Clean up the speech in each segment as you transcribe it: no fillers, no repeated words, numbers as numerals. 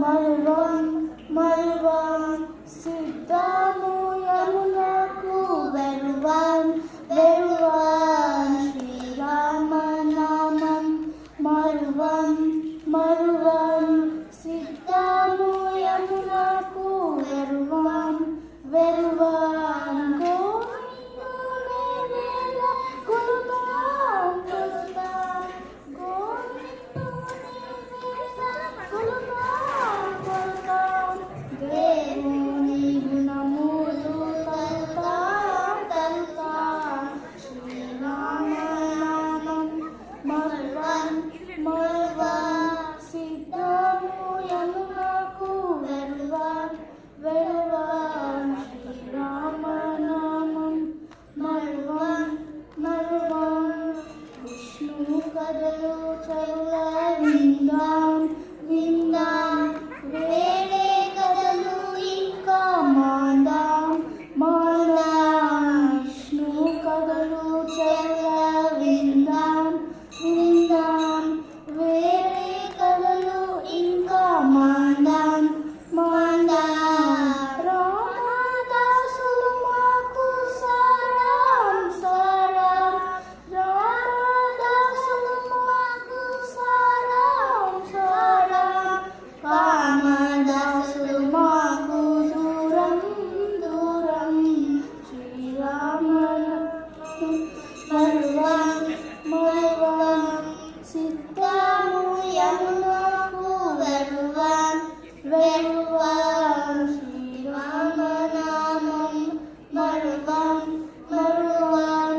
మరువం మరువం సిద్ధము యమునకు వెరువం వెరువం శ్రీరామనామం మరువం మరువం సిద్ధము యమునకు వెరువం వెరువం గోవిందునే వేళ కొలుతాం కొలుతాం గోవిందునే వేళ కొలుతాం కొలుతాం దేవుని గుణములు తలుతాం తలుతాం శ్రీరామనామం మరువం మరువం సిద్ధము యమునకు వెరువం వెరువం శ్రీరామనామం మరువం మరువం విష్ణు కథలు చదువ విందాం విందాం వేరే కథలు ఇంకా మాందాం మాందాం విష్ణు కథలు చదువ విందాం విందాం వేరే కథలు ఇంకా మాందాం మాందాం రామదాసులు మాకు సారం సారం రామదాసులు మాకు సారం సారం కామదాసులు మాకు దూరం దూరం శ్రీరామనామం మరువం మరువం సిద్ధము యమునకు వెరువం వెరువం శ్రీరామనామం మరువం మరువం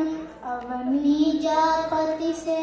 అవని జాపతి से